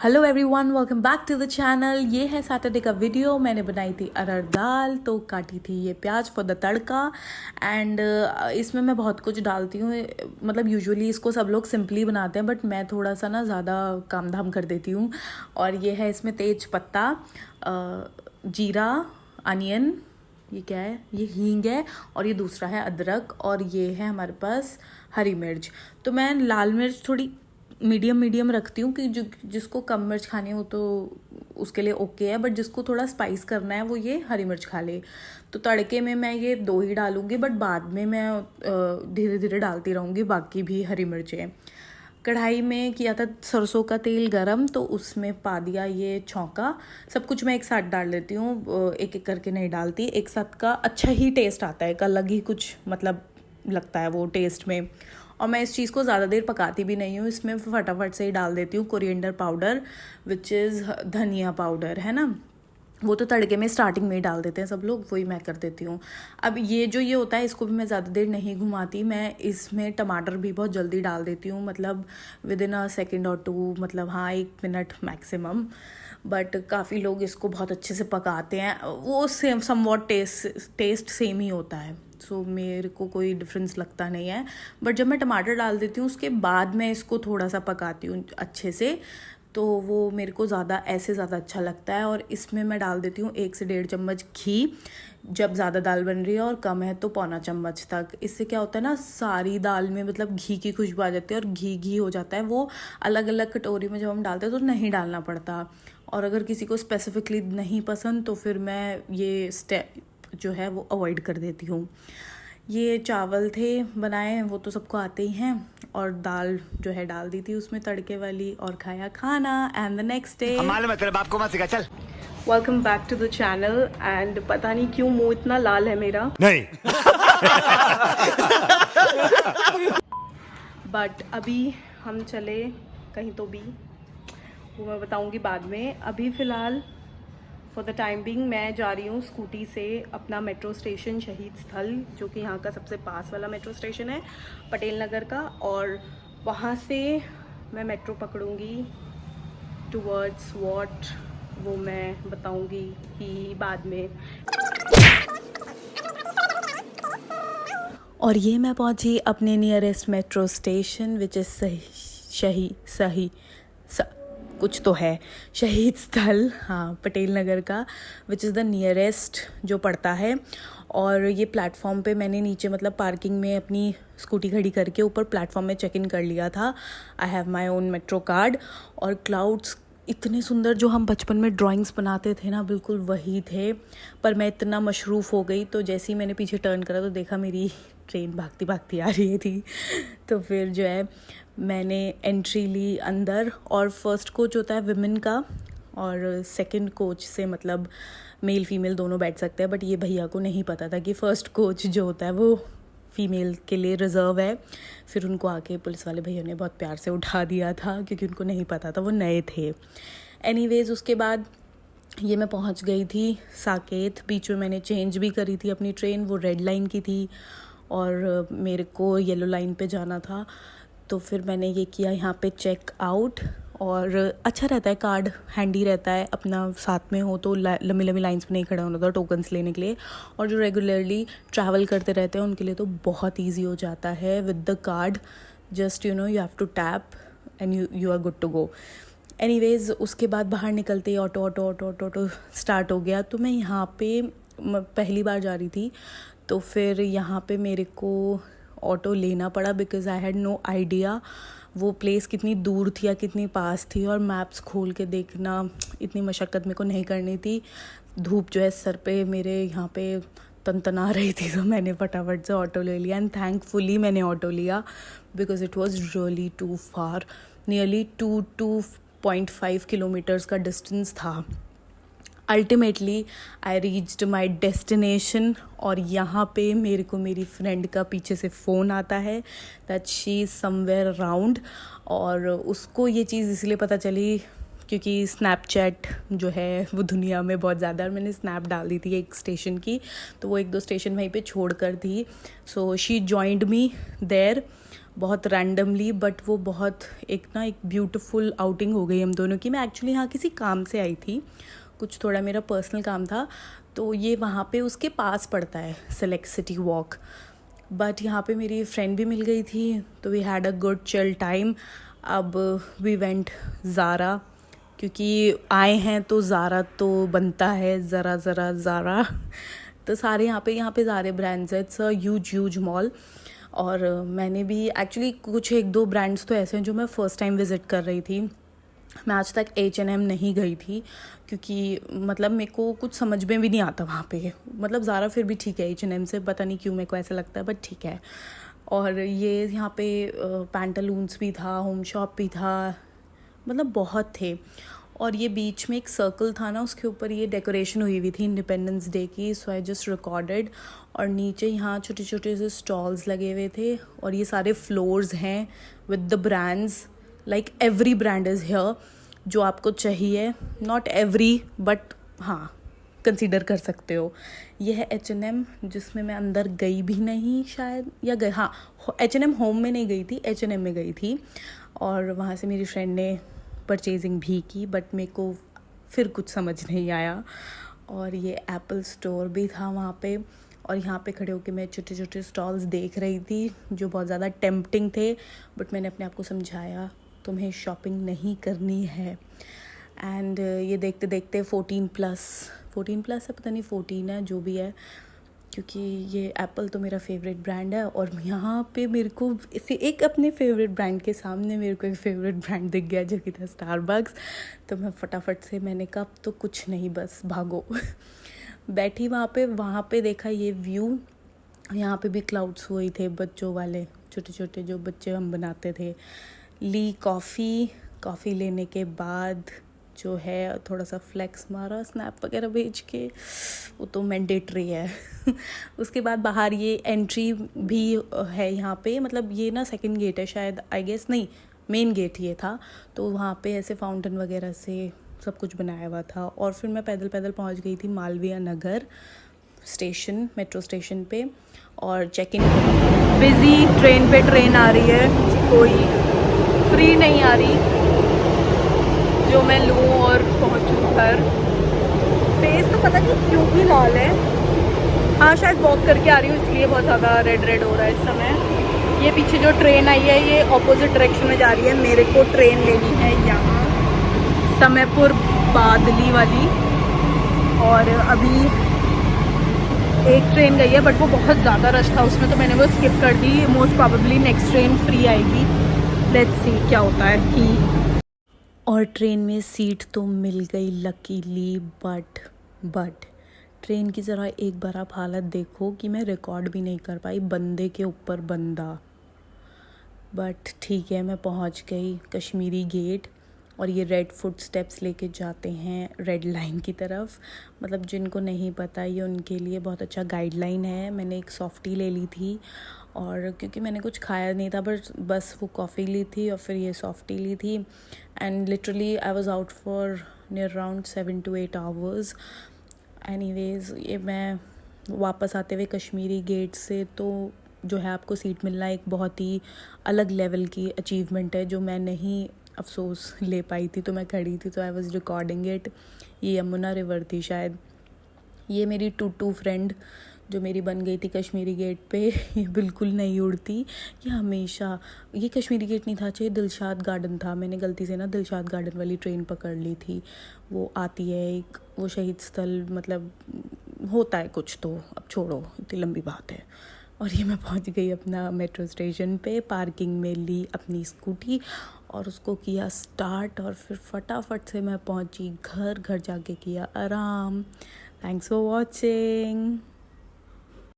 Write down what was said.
Hello everyone, welcome back to the channel. ये है Saturday का वीडियो। मैंने बनाई थी अरहर दाल, तो काटी थी ये प्याज फॉर द तड़का। एंड इसमें मैं बहुत कुछ डालती हूँ। मतलब यूजुअली इसको सब लोग सिंपली बनाते हैं, बट मैं थोड़ा सा ना ज़्यादा काम धाम कर देती हूँ। और ये है इसमें तेज पत्ता, जीरा, अनियन, ये क्या है, ये हींग है, और ये दूसरा है अदरक, और ये है हमारे पास हरी मिर्च। तो मैं लाल मिर्च थोड़ी मीडियम रखती हूँ कि जिसको कम मिर्च खानी हो तो उसके लिए ओके है, बट जिसको थोड़ा स्पाइस करना है वो ये हरी मिर्च खा ले। तो तड़के में मैं ये 2 ही डालूँगी, बट बाद में मैं धीरे धीरे डालती रहूँगी बाकी भी हरी मिर्चें। कढ़ाई में किया था सरसों का तेल गरम, तो उसमें पा दिया ये छौंका। सब कुछ मैं एक साथ डाल देती हूँ, एक एक करके नहीं डालती। एक साथ का अच्छा ही टेस्ट आता है, एक अलग ही कुछ मतलब लगता है वो टेस्ट में। और मैं इस चीज़ को ज़्यादा देर पकाती भी नहीं हूँ, इसमें फटाफट से ही डाल देती हूँ कोरिएंडर पाउडर, विच इज़ धनिया पाउडर, है ना। वो तो तड़के में स्टार्टिंग में ही डाल देते हैं सब लोग, वही मैं कर देती हूँ। अब ये होता है, इसको भी मैं ज़्यादा देर नहीं घुमाती। मैं इसमें टमाटर भी बहुत जल्दी डाल देती हूँ, मतलब विद इन अ सेकेंड और 2, मतलब हाँ 1 मिनट मैक्सिमम। बट काफ़ी लोग इसको बहुत अच्छे से पकाते हैं, वो सेम समवॉट टेस्ट सेम ही होता है। सो मेरे को कोई डिफरेंस लगता नहीं है। बट जब मैं टमाटर डाल देती हूँ उसके बाद मैं इसको थोड़ा सा पकाती हूँ अच्छे से, तो वो मेरे को ज़्यादा अच्छा लगता है। और इसमें मैं डाल देती हूँ 1 से 1.5 चम्मच घी, जब ज़्यादा दाल बन रही है, और कम है तो पौना चम्मच तक। इससे क्या होता है ना, सारी दाल में मतलब घी की खुशबू आ जाती है और घी हो जाता है। वो अलग अलग कटोरी में जब हम डालते हैं तो नहीं डालना पड़ता। और अगर किसी को स्पेसिफिकली नहीं पसंद तो फिर मैं ये स्टेप जो है वो अवॉइड कर देती हूँ। ये चावल थे बनाए, वो तो सबको आते ही हैं, और दाल जो है डाल दी थी उसमें तड़के वाली, और खाया खाना। एंड द नेक्स्ट डे, मालूम है तेरे बाप को मत सिखा, चल। Welcome back to the channel. And पता नहीं क्यों मुंह इतना लाल है मेरा, नहीं। बट अभी हम चले कहीं तो भी, वो मैं बताऊंगी बाद में। अभी फ़िलहाल फॉर द टाइम बिंग मैं जा रही हूँ स्कूटी से अपना मेट्रो स्टेशन शहीद स्थल, जो कि यहाँ का सबसे पास वाला मेट्रो स्टेशन है, पटेल नगर का। और वहाँ से मैं मेट्रो पकड़ूँगी टुवर्ड्स वॉट, वो मैं बताऊँगी ही बाद में। और ये मैं पहुँची अपने nearest metro station, which is कुछ तो है, शहीद स्थल, हाँ पटेल नगर का, विच इज़ द नियरेस्ट जो पड़ता है। और ये प्लेटफॉर्म पे मैंने नीचे मतलब पार्किंग में अपनी स्कूटी खड़ी करके ऊपर प्लेटफॉर्म में चेक इन कर लिया था। I have my own metro card. और क्लाउड्स इतने सुंदर, जो हम बचपन में ड्राइंग्स बनाते थे ना, बिल्कुल वही थे। पर मैं इतना मशरूफ़ हो गई, तो जैसे ही मैंने पीछे टर्न करा तो देखा मेरी ट्रेन भागती भागती आ रही थी। तो फिर जो है मैंने एंट्री ली अंदर। और फर्स्ट कोच होता है विमेन का, और सेकंड कोच से मतलब मेल फीमेल दोनों बैठ सकते हैं। बट ये भैया को नहीं पता था कि फ़र्स्ट कोच जो होता है वो फ़ीमेल के लिए रिज़र्व है। फिर उनको आके पुलिस वाले भैया ने बहुत प्यार से उठा दिया था, क्योंकि उनको नहीं पता था, वो नए थे। एनीवेज़ उसके बाद ये मैं पहुंच गई थी साकेत। बीच में मैंने चेंज भी करी थी अपनी ट्रेन, वो रेड लाइन की थी और मेरे को येलो लाइन पे जाना था। तो फिर मैंने ये किया यहाँ पे चेक आउट। और अच्छा रहता है, कार्ड हैंडी रहता है अपना, साथ में हो तो लंबी लाइंस में नहीं खड़ा होना था टोकन्स लेने के लिए। और जो रेगुलरली ट्रैवल करते रहते हैं उनके लिए तो बहुत ईजी हो जाता है with the card. Just you have to tap and you are good to go. Anyways उसके बाद बाहर निकलते ही ऑटो स्टार्ट हो गया। तो मैं यहाँ पे पहली बार जा रही थी, तो फिर यहाँ पे मेरे को ऑटो लेना पड़ा, because I had no idea वो प्लेस कितनी दूर थी या कितनी पास थी। और मैप्स खोल के देखना, इतनी मशक्क़त मेरे को नहीं करनी थी। धूप जो है सर पे मेरे यहाँ पे तनतना रही थी, तो मैंने फटाफट से ऑटो ले लिया। एंड थैंकफुली मैंने ऑटो लिया, because it was really too far, nearly 2.5 kilometres का डिस्टेंस था। Ultimately I reached my destination. और यहाँ पे मेरे को मेरी फ्रेंड का पीछे से फ़ोन आता है that she is somewhere around. और उसको ये चीज़ इसलिए पता चली क्योंकि स्नैपचैट जो है वो दुनिया में बहुत ज़्यादा, और मैंने स्नैप डाल दी थी एक स्टेशन की, तो वो 1-2 स्टेशन वहीं पे छोड़ कर थी। So she joined me there बहुत रैंडमली, बट वो बहुत एक ब्यूटीफुल आउटिंग हो गई हम दोनों की। मैं एक्चुअली यहाँ किसी काम से आई थी, कुछ थोड़ा मेरा पर्सनल काम था, तो ये वहाँ पे उसके पास पड़ता है सेलेक्ट सिटी वॉक, बट यहाँ पे मेरी फ्रेंड भी मिल गई थी, तो we had a good chill time. अब वी वेंट ज़ारा, क्योंकि आए हैं तो ज़ारा तो बनता है, ज़रा ज़ारा तो सारे यहाँ पे सारे ब्रांड्स हैं, इट्स अ ह्यूज मॉल। और मैंने भी एक्चुअली कुछ 1-2 ब्रांड्स तो ऐसे हैं जो मैं फ़र्स्ट टाइम विज़िट कर रही थी। मैं आज तक H&M नहीं गई थी, क्योंकि मतलब मेरे को कुछ समझ में भी नहीं आता वहाँ पे। मतलब ज़ारा फिर भी ठीक है, H&M से पता नहीं क्यों मेरे को ऐसा लगता है, बट ठीक है। और ये यहाँ पे पैंटालून्स भी था, होम शॉप भी था, मतलब बहुत थे। और ये बीच में एक सर्कल था ना, उसके ऊपर ये डेकोरेशन हुई थी इंडिपेंडेंस डे की, सो आई जस्ट रिकॉर्डेड। और नीचे यहाँ छोटे छोटे से स्टॉल्स लगे हुए थे, और ये सारे फ्लोर्स हैं with the brands, like every brand is here जो आपको चाहिए, नॉट एवरी बट हाँ कंसीडर कर सकते हो। ये है H&M, जिसमें मैं अंदर गई भी नहीं शायद, या गई, हाँ H&M होम में नहीं गई थी, H&M में गई थी। और वहाँ से मेरी फ्रेंड ने परचेजिंग भी की, बट मेरे को फिर कुछ समझ नहीं आया। और ये एप्पल स्टोर भी था वहाँ पे, और यहाँ पे खड़े होकर मैं छोटे छोटे स्टॉल्स देख रही थी जो बहुत ज़्यादा टेम्पटिंग थे, बट मैंने अपने आप को समझाया तुम्हें शॉपिंग नहीं करनी है। एंड ये देखते देखते 14+ है, पता नहीं 14 है, जो भी है, क्योंकि ये एप्पल तो मेरा फेवरेट ब्रांड है। और यहाँ पे मेरे को इसे एक अपने फेवरेट ब्रांड के सामने मेरे को एक फेवरेट ब्रांड दिख गया, जो कि था स्टारबक्स। तो मैं फटाफट से, मैंने कहा तो कुछ नहीं, बस भागो बैठी वहाँ पे देखा ये व्यू। यहाँ पे भी क्लाउड्स हुए थे बच्चों वाले, छोटे छोटे जो बच्चे हम बनाते थे। ली कॉफ़ी लेने के बाद जो है थोड़ा सा फ्लेक्स मारा, स्नैप वगैरह भेज के, वो तो मैंडेटरी है उसके बाद बाहर ये एंट्री भी है यहाँ पे, मतलब ये ना सेकंड गेट है शायद, आई गेस, नहीं मेन गेट ये था। तो वहाँ पे ऐसे फाउंटेन वगैरह से सब कुछ बनाया हुआ था। और फिर मैं पैदल पहुँच गई थी Malviya Nagar station, metro station पे, और चेक इन। बिज़ी ट्रेन आ रही है, कोई फ्री नहीं आ रही जो मैं लूँ और पहुँचूँ घर। फेस तो पता नहीं क्यों भी लाल है, हाँ शायद वॉक करके आ रही हूँ इसलिए बहुत ज़्यादा रेड हो रहा है इस समय। ये पीछे जो ट्रेन आई है ये ऑपोजिट डायरेक्शन में जा रही है, मेरे को ट्रेन लेनी है यहाँ समयपुर बादली वाली। और अभी एक ट्रेन गई है, बट वो बहुत ज़्यादा रश था उसमें, तो मैंने वो स्किप कर दी। Most probably next train free आएगी, लेट्स सी क्या होता है कि। और ट्रेन में सीट तो मिल गई लकीली, बट ट्रेन की ज़रा एक बार आप हालत देखो कि मैं रिकॉर्ड भी नहीं कर पाई, बंदे के ऊपर बंदा। बट ठीक है, मैं पहुंच गई कश्मीरी गेट, और ये रेड फुट स्टेप्स लेके जाते हैं रेड लाइन की तरफ। मतलब जिनको नहीं पता, ये उनके लिए बहुत अच्छा गाइडलाइन है। मैंने एक सॉफ्टी ले ली थी, और क्योंकि मैंने कुछ खाया नहीं था, बस वो कॉफ़ी ली थी और फिर ये सॉफ्टी ली थी। And literally I was out for near around 7 to 8 hours। Anyways, ये मैं वापस आते हुए कश्मीरी गेट से, तो जो है आपको सीट मिलना एक बहुत ही अलग लेवल की अचीवमेंट है, जो मैं नहीं अफसोस ले पाई थी। तो मैं खड़ी थी, तो आई वाज रिकॉर्डिंग इट। ये यमुना रिवर थी शायद। ये मेरी टूटू फ्रेंड जो मेरी बन गई थी कश्मीरी गेट पे, ये बिल्कुल नहीं उड़ती, ये हमेशा, ये कश्मीरी गेट नहीं था, चाहिए दिलशाद गार्डन था। मैंने गलती से ना दिलशाद गार्डन वाली ट्रेन पकड़ ली थी। वो आती है एक, वो शहीद स्थल, मतलब होता है कुछ, तो अब छोड़ो, इतनी लंबी बात है। और ये मैं पहुंच गई अपना मेट्रो स्टेशन पे, पार्किंग में ली अपनी स्कूटी और उसको किया स्टार्ट, और फिर फटाफट से मैं पहुंची घर जाके किया आराम। Thanks for watching.